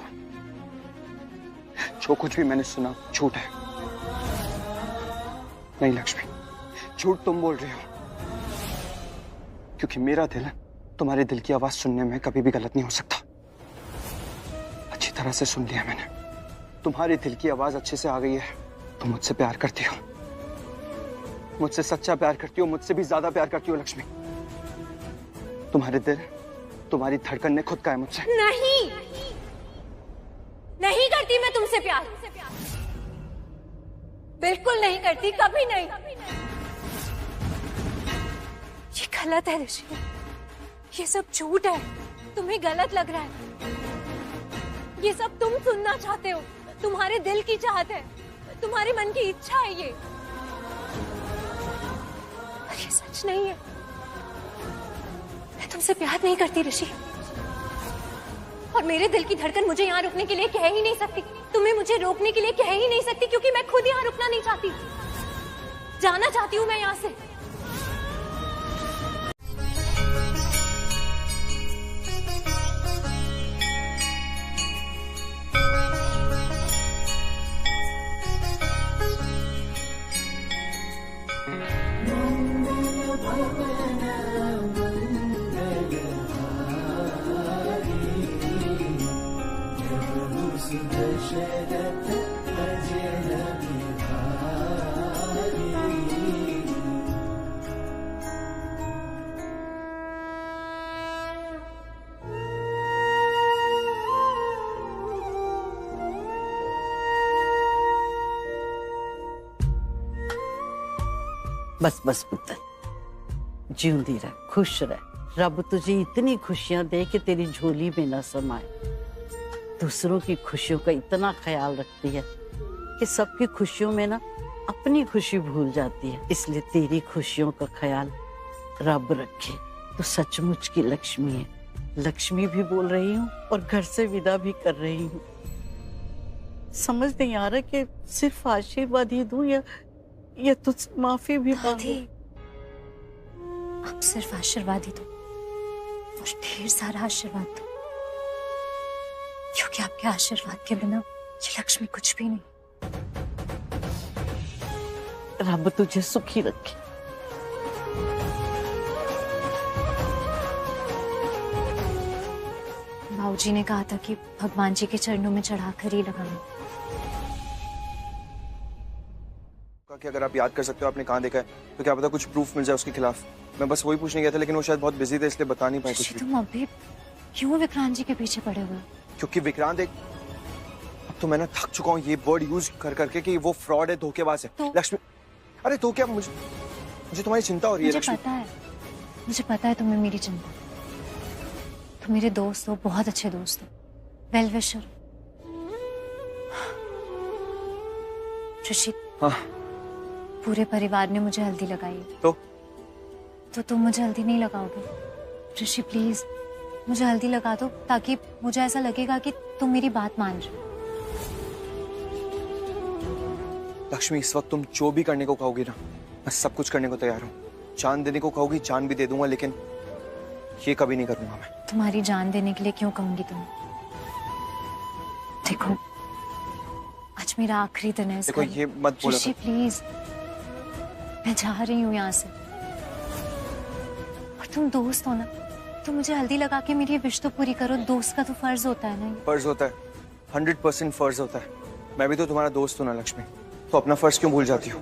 जो कुछ भी मैंने सुना झूठ है। नहीं लक्ष्मी, झूठ तुम बोल रही हो, क्योंकि मेरा दिल तुम्हारे दिल की आवाज सुनने में कभी भी गलत नहीं हो सकता। अच्छी तरह से सुन लिया मैंने, तुम्हारे दिल की आवाज अच्छे से आ गई है। तुम मुझसे प्यार करती हो, मुझसे सच्चा प्यार करती हो, मुझसे भी ज्यादा प्यार करती हो लक्ष्मी। तुम्हारे दिल, तुम्हारी धड़कन ने खुद कहा है मुझसे।
नहीं करती मैं तुमसे प्यार, बिल्कुल नहीं करती, कभी नहीं। ये गलत है ऋषि,
ये सब झूठ है, तुम्हें गलत लग रहा है। ये सब तुम सुनना चाहते हो, तुम्हारे दिल की चाहत है, तुम्हारे मन की इच्छा है ये। पर ये सच नहीं है। मैं तुमसे प्यार नहीं करती ऋषि, और मेरे दिल की धड़कन मुझे यहाँ रुकने के लिए कह ही नहीं सकती, तुम्हें मुझे रोकने के लिए कह ही नहीं सकती, क्योंकि मैं खुद यहाँ रुकना नहीं चाहती। जाना चाहती हूँ मैं यहाँ से।
बस बस पुत्र, जीउंदी रह, खुश रह। रब तुझे इतनी खुशियां दे कि तेरी झोली में न समाए। दूसरों की खुशियों का इतना ख्याल रखती है कि सबकी खुशियों में ना अपनी खुशी भूल जाती है। इसलिए तेरी खुशियों का ख्याल रब रखे। तो सचमुच की लक्ष्मी है। लक्ष्मी भी बोल रही हूँ और घर से विदा भी कर रही हूँ। समझ नहीं आ रहा कि सिर्फ आशीर्वाद ही दूं या तुझसे माफी भी मांगूं।
आप सिर्फ आशीर्वाद ही दो और ढेर सारा आशीर्वाद दो, क्योंकि आपके आशीर्वाद के बिना ये लक्ष्मी कुछ भी नहीं।
रब तुझे सुखी रखे।
बाबूजी ने कहा था कि भगवान जी के चरणों में चढ़ाकर ही लगाना।
कि अगर आप याद कर सकते हो आपने कहाँ देखा है तो क्या पता कुछ प्रूफ मिल जाए उसके खिलाफ। मैं बस वही पूछने गया था, लेकिन वो शायद बहुत बिजी थे इसलिए बता नहीं पाए कुछ भी।
तुम अभी क्यों विक्रांत जी के पीछे पड़े हुए?
क्योंकि विक्रांत एक, अब तो मैं ना थक चुका हूँ ये वर्ड यूज कर करके कि वो फ्रॉड है, धोखेबाज है। तो? लक्ष्मी, अरे तो क्या, मुझे तुम्हारी चिंता हो रही है।
मुझे पता है तुम्हें मेरी चिंता। तुम मेरे दोस्त हो, बहुत अच्छे दोस्त हो, वेल विशर। ऋषि,
हाँ,
पूरे परिवार ने मुझे हल्दी लगाई है। तो तुम मुझे हल्दी नहीं लगाओगे? ऋषि प्लीज मुझे हल्दी लगा दो, ताकि मुझे ऐसा लगेगा कि तुम मेरी बात मान रहे हो।
लक्ष्मी, इस वक्त तुम जो भी करने को कहोगी ना, मैं सब कुछ करने को तैयार हूँ। जान देने को कहोगी जान भी दे दूंगा, लेकिन ये कभी नहीं करूंगा मैं।
तुम्हारी जान देने के लिए क्यों कहूंगी तुम? देखो, आज मेरा आखिरी दिन है।
देखो ये मत बोलो।
ऋषि प्लीज, मैं जा रही हूँ यहाँ से। और तुम दोस्त हो ना, तो मुझे हल्दी लगा के मेरी विश तो पूरी करो। दोस्त का तो फर्ज होता है ना।
फर्ज होता है, 100% फर्ज होता है। मैं भी तो तुम्हारा दोस्त हूँ ना लक्ष्मी, तो अपना फर्ज क्यों भूल जाती हो?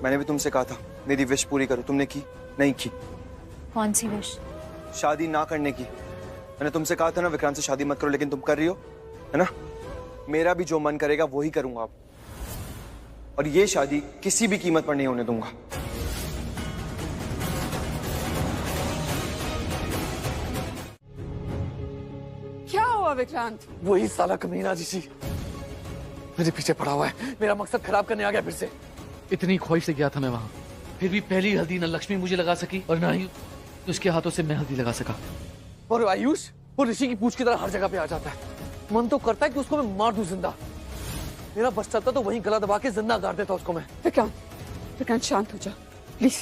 मैंने भी तुमसे कहा था मेरी विश पूरी करो, तुमने की नहीं की।
कौन सी विश?
शादी ना करने की। मैंने तुमसे कहा था ना विक्रांत से शादी मत करो, लेकिन तुम कर रही हो, है ना। मेरा भी जो मन करेगा वो ही करूंगा अब, और ये शादी किसी भी कीमत पर नहीं होने दूंगा।
क्या हुआ विक्रांत?
वही साला कमीना जिसी मेरे पीछे पड़ा हुआ है, मेरा मकसद खराब करने आ गया फिर से। इतनी ख्वाहिश से गया था मैं वहां, फिर भी पहली हल्दी न लक्ष्मी मुझे लगा सकी और ना ही उसके हाथों से मैं हल्दी लगा सका। और आयुष वो ऋषि की पूछ की तरह हर जगह पे आ जाता है। मन तो करता है कि उसको मैं मार दूं जिंदा। मेरा बस चलता तो वहीं गला दबा के जिंदा गाड़ देता उसको मैं।
विक्रांत शांत हो जा प्लीज,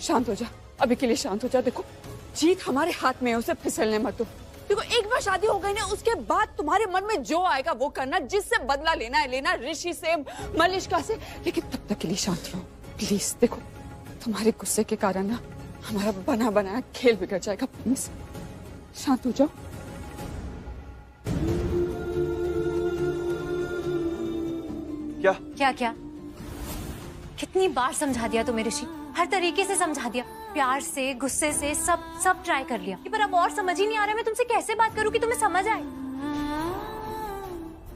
शांत हो जा, अभी के लिए शांत हो जा। देखो जीत हमारे हाथ में है, उसे फिसलने मत दो। देखो एक बार शादी हो गई ना, उसके बाद तुम्हारे मन में जो आएगा वो करना, जिससे बदला लेना है लेना, ऋषि से, मलिष्का से, लेकिन तब तक के लिए शांत रहो प्लीज। देखो तुम्हारे गुस्से के कारण ना हमारा बना बनाया खेल बिगड़ जाएगा, प्लीज शांत हो जाओ।
क्या कितनी बार समझा दिया तुम्हें ऋषि, हर तरीके से समझा दिया, प्यार से, गुस्से से, सब ट्राई कर लिया, पर अब और समझ ही नहीं आ रहा मैं तुमसे कैसे बात करूं कि तुम्हें समझ आए।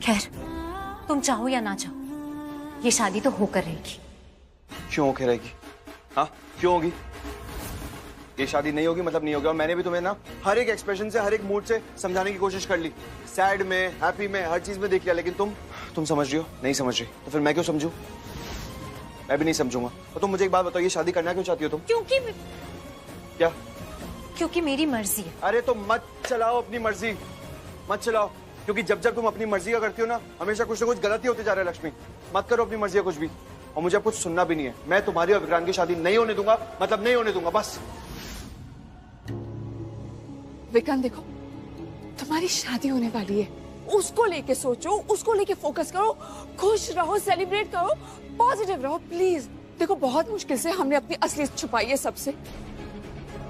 खैर, तुम चाहो या ना चाहो, ये शादी तो होकर रहेगी।
क्यों होकर रहेगी? हाँ क्यों होगी? ये शादी नहीं होगी मतलब नहीं होगी। और मैंने भी तुम्हें ना हर एक एक्सप्रेशन से, हर एक मूड से समझाने की कोशिश कर ली, सैड में, हैप्पी में, हर चीज में देख लिया, लेकिन तुम समझ रही हो? नहीं समझ रही। तो फिर मैं क्यों समझूं? मैं भी नहीं समझूंगा। और तुम मुझे एक बात बताओ, ये शादी करना क्यों चाहती हो तुम?
क्योंकि
क्या?
क्योंकि मेरी मर्जी है।
अरे तो मत चलाओ अपनी मर्जी, मत चलाओ, क्योंकि जब जब तुम अपनी मर्जी का करती हो ना, हमेशा कुछ ना कुछ गलत ही होते जा रहा है। लक्ष्मी, मत करो अपनी मर्जी का कुछ भी, और मुझे अब कुछ सुनना भी नहीं है। मैं तुम्हारी और विक्रांत की शादी नहीं होने दूंगा, मतलब नहीं होने दूंगा, बस।
विक्रांत देखो, तुम्हारी शादी होने वाली है, उसको लेके सोचो, उसको लेके फोकस करो, खुश रहो, सेलिब्रेट करो, पॉजिटिव रहो प्लीज। देखो बहुत मुश्किल से हमने अपनी असलियत छुपाई है सबसे,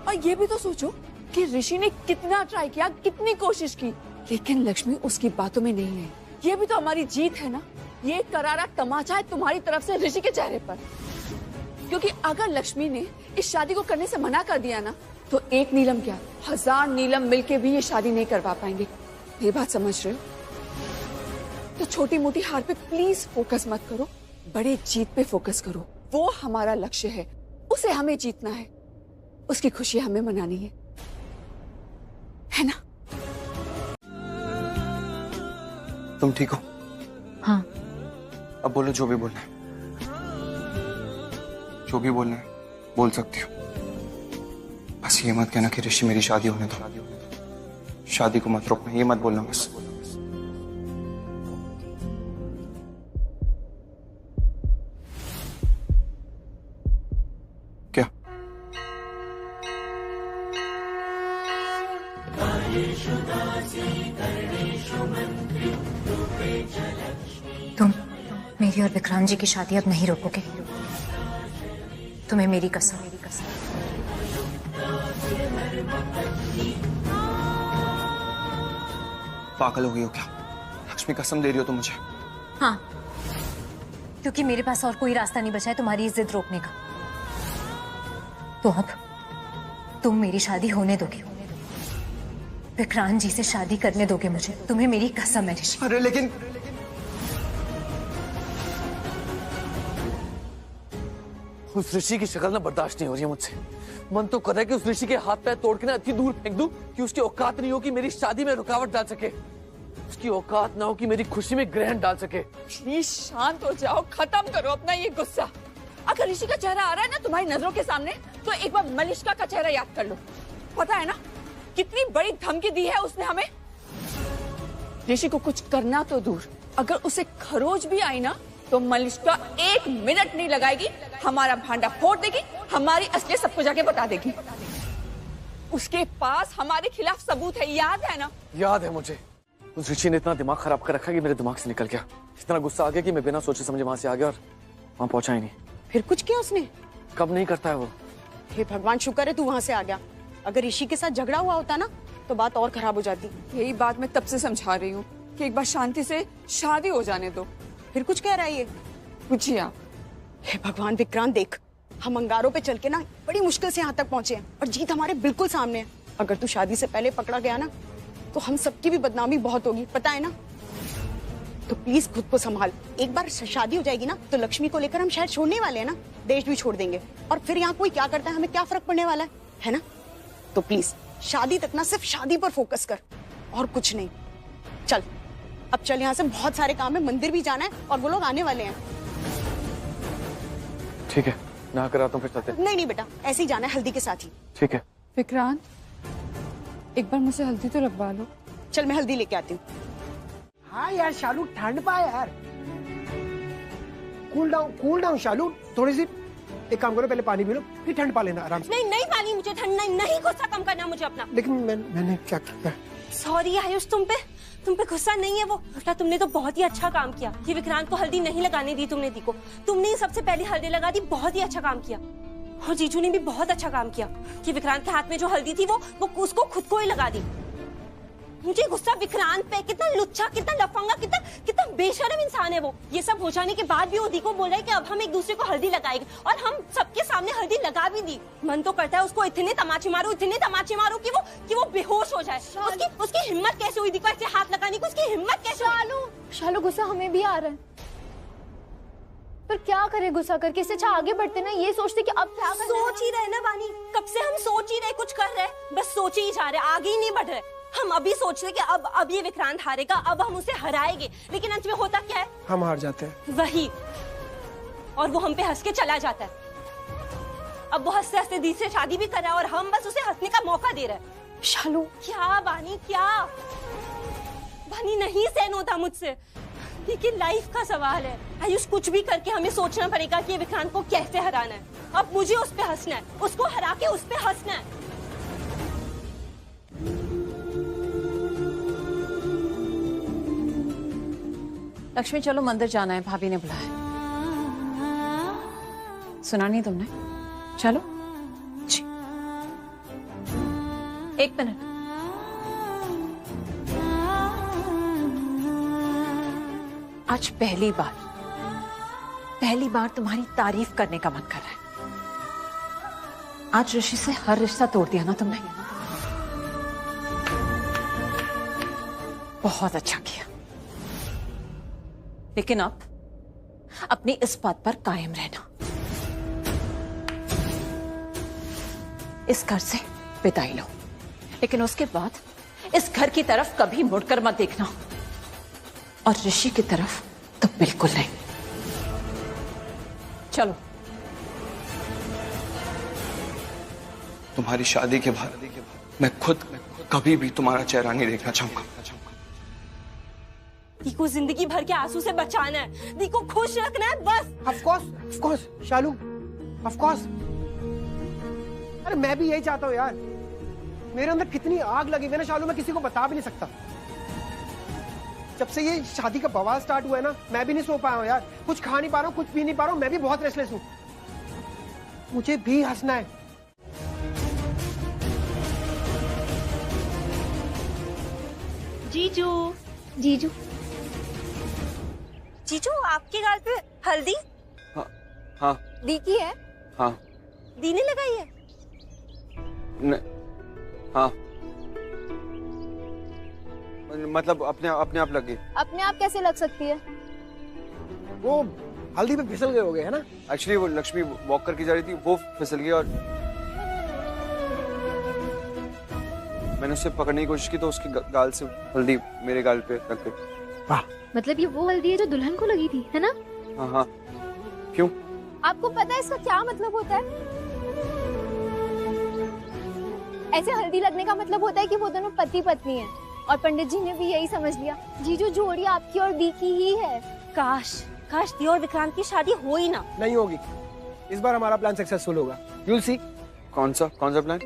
और ये भी तो सोचो कि ऋषि ने कितना ट्राई किया, कितनी कोशिश की, लेकिन लक्ष्मी उसकी बातों में नहीं है। ये भी तो हमारी जीत है ना। ये करारा तमाचा है तुम्हारी तरफ से ऋषि के चेहरे पर, क्योंकि अगर लक्ष्मी ने इस शादी को करने से मना कर दिया ना, तो एक नीलम क्या 1000 नीलम मिलके भी ये शादी नहीं करवा पाएंगे। ये बात समझ रहे हो? तो छोटी मोटी हार पे प्लीज फोकस मत करो, बड़े जीत पे फोकस करो। वो हमारा लक्ष्य है, उसे हमें जीतना है, उसकी खुशी हमें मनानी है ना?
तुम ठीक हो?
हाँ।
अब बोलो जो भी बोलना है, जो भी बोलना है बोल सकती हो। बस ये मत कहना कि ऋषि मेरी शादी होने दो, शादी को मत रोकना, ये मत बोलना बस। क्या?
तुम मेरी और विक्रांत जी की शादी अब नहीं रोकोगे? तुम्हें मेरी कसम, मेरी कसम।
पागल हो गई हो क्या? लक्ष्मी कसम दे रही हो तुम मुझे?
हाँ, क्योंकि मेरे पास और कोई रास्ता नहीं बचा है तुम्हारी इस जिद रोकने का। तो अब तुम मेरी शादी होने दोगे, विक्रांत जी से शादी करने दोगे मुझे? तुम्हें मेरी कसम है ऋषि।
अरे लेकिन
उस ऋषि की शक्ल ना बर्दाश्त नहीं हो रही है मुझसे। मन तो कर रहा है कि उस ऋषि के हाथ पैर तोड़ के ना इतनी दूर फेंक दूं कि उसकी औकात नहीं हो कि मेरी शादी में रुकावट डाल सके, उसकी औकात ना हो कि मेरी खुशी में ग्रहण डाल सके।
प्लीज शांत हो जाओ, खत्म करो अपना ये गुस्सा। अगर ऋषि का चेहरा आ रहा है ना तुम्हारी नजरों के सामने, तो एक बार मलिष्का का चेहरा याद कर लो। पता है ना कितनी बड़ी धमकी दी है उसने हमें। ऋषि को कुछ करना तो दूर, अगर उसे खरोच भी आई ना, तो मलिष्का 1 मिनट नहीं लगाएगी, हमारा भांडा फोड़ देगी, हमारी असलियत सबको जाके बता देगी। उसके पास हमारे खिलाफ सबूत है, याद है ना?
याद है मुझे। उस ऋषि ने इतना दिमाग खराब कर रखा कि मेरे दिमाग से निकल गया। इतना गुस्सा आ गया कि मैं बिना सोचे समझे वहां से आ गया और वहां पहुंचा ही नहीं।
फिर कुछ किया उसने?
कब नहीं करता है वो।
हे भगवान, शुक्र है तू वहां से आ गया। अगर ऋषि के साथ झगड़ा हुआ होता ना, तो बात और खराब हो जाती।
यही बात मैं तब से समझा रही हूँ कि एक बार शांति से शादी हो जाने दो।
फिर कुछ कह रहा है ये?
पूछिए आप।
हे भगवान विक्रांत, देख हम अंगारों पे चल के ना बड़ी मुश्किल से यहाँ तक पहुंचे हैं, और जीत हमारे बिल्कुल सामने है। अगर तू शादी से पहले पकड़ा गया ना, तो हम सबकी भी बदनामी बहुत होगी, पता है ना? तो प्लीज खुद को संभाल। एक बार शादी हो जाएगी ना, तो लक्ष्मी को लेकर हम शायद छोड़ने वाले हैं ना, देश भी छोड़ देंगे, और फिर यहाँ कोई क्या करता है हमें क्या फर्क पड़ने वाला है ना? तो प्लीज शादी तक ना सिर्फ शादी पर फोकस कर, और कुछ नहीं। चल अब चल यहाँ से, बहुत सारे काम है, मंदिर भी जाना है, और वो लोग आने वाले हैं।
ठीक है, नहा कर आता हूँ, फिर चलते हैं।
नहीं बेटा, ऐसे ही जाना है, हल्दी के साथ ही।
ठीक है।
विक्रांत, एक बार मुझे हल्दी तो लगवा लो।
चल मैं हल्दी लेके आती हूँ।
हाँ यार शालू, ठंड पा यार, कूल डाउन शालू, थोड़ी सी। एक काम करो, पहले पानी पी लो, फिर ठंड पा लेना आराम से।
नहीं पानी, मुझे ठंड नहीं, गुस्सा कम करना मुझे अपना।
लेकिन मैंने क्या किया?
सॉरी आयुष, तुम पे गुस्सा नहीं है वो। बेटा तुमने तो बहुत ही अच्छा काम किया कि विक्रांत को हल्दी नहीं लगाने दी तुमने दी को। तुमने सबसे पहले हल्दी लगा दी, बहुत ही अच्छा काम किया। और जीजू ने भी बहुत अच्छा काम किया कि विक्रांत के हाथ में जो हल्दी थी वो उसको खुद को ही लगा दी। मुझे गुस्सा विक्रांत पे, कितना लुच्चा, कितना लफंगा, कितना बेशर्म इंसान है वो। ये सब हो जाने के बाद भी वो दी को बोल रहा है कि अब हम एक दूसरे को हल्दी लगाएंगे, और हम सबके सामने हल्दी लगा भी दी। मन तो करता है उसको इतने तमाचे मारो कि वो बेहोश हो जाए। उसकी हिम्मत कैसे हुई दी को ऐसे हाथ लगाने की? उसकी हिम्मत कैसे?
शालू गुस्सा हमें भी आ रहा है।
पर क्या करे गुस्सा करके, इससे अच्छा आगे बढ़ते ना, ये सोचते कि अब क्या करना है।
सोच ही रहे ना बानी, कब से हम सोच ही रहे, कुछ कर रहे, बस सोच ही जा रहे, आगे ही नहीं बढ़ रहे। हम अभी सोच रहे कि अब ये विक्रांत हारेगा, अब हम उसे हराएंगे, लेकिन अंत में होता क्या है?
हम हार जाते हैं।
वही, और वो हम पे हंस के चला जाता है। अब वो हंसते हंसते दी से शादी भी कर रहा है और हम बस उसे हंसने का मौका दे रहे हैं।
शालू
क्या बानी, क्या बानी, नहीं सहन होता मुझसे, लेकिन लाइफ का सवाल है आयुष। कुछ भी करके हमें सोचना पड़ेगा कि विक्रांत को कैसे हराना है। अब मुझे उस पे हंसना है, उसको हरा के उस पे हंसना है।
लक्ष्मी चलो मंदिर जाना है, भाभी ने बुलाया। सुना नहीं तुमने? चलो जी। 1 मिनट। आज पहली बार तुम्हारी तारीफ करने का मन कर रहा है। आज ऋषि से हर रिश्ता तोड़ दिया ना तुमने, बहुत अच्छा किया। लेकिन अब अपनी इस बात पर कायम रहना। इस घर से विदाई लो, लेकिन उसके बाद इस घर की तरफ कभी मुड़कर मत देखना, और ऋषि की तरफ तो बिल्कुल नहीं। चलो।
तुम्हारी शादी के बाद मैं खुद कभी भी तुम्हारा चेहरा नहीं देखना चाहूंगा।
दी को जिंदगी भर के आंसू से बचाना है, दी को खुश रखना है बस।
Of course Shalu, of course. अरे मैं भी यही चाहता हूँ यार। मेरे अंदर कितनी आग लगी हुई ना शालू, मैं किसी को बता भी नहीं सकता। जब से ये शादी का बवाल स्टार्ट हुआ है ना, मैं भी नहीं सो पाया हूँ यार। कुछ खा नहीं पा रहा हूँ, कुछ पी नहीं पा रहा हूँ, मैं भी बहुत रेस्टलेस हूँ। मुझे भी हंसना है।
जीजू
जीजू
जीजू, आपके गाल पे हल्दी?
हाँ
दी की है?
हाँ।
दी ने लगाई है?
हाँ, मतलब अपने आप लगी।
अपने आप कैसे लग सकती है?
वो हल्दी पे फिसल गए होगे, है ना?
एक्चुअली वो लक्ष्मी वॉक करके जा रही थी, वो फिसल गई और मैंने उसे पकड़ने की कोशिश की तो उसकी गाल से हल्दी मेरे गाल पे लग गई।
मतलब ये वो हल्दी है जो दुल्हन को लगी थी, है ना?
हाँ। क्यों?
आपको पता है इसका क्या मतलब होता है? ऐसे हल्दी लगने का मतलब होता है कि वो दोनों पति पत्नी हैं, और पंडित जी ने भी यही समझ लिया। जीजू, जोड़ी आपकी और दी की ही है।
काश दी और विक्रांत की शादी हो ही ना।
नहीं होगी। इस बार हमारा प्लान सक्सेसफुल होगा। You'll see।
कौन सा प्लान?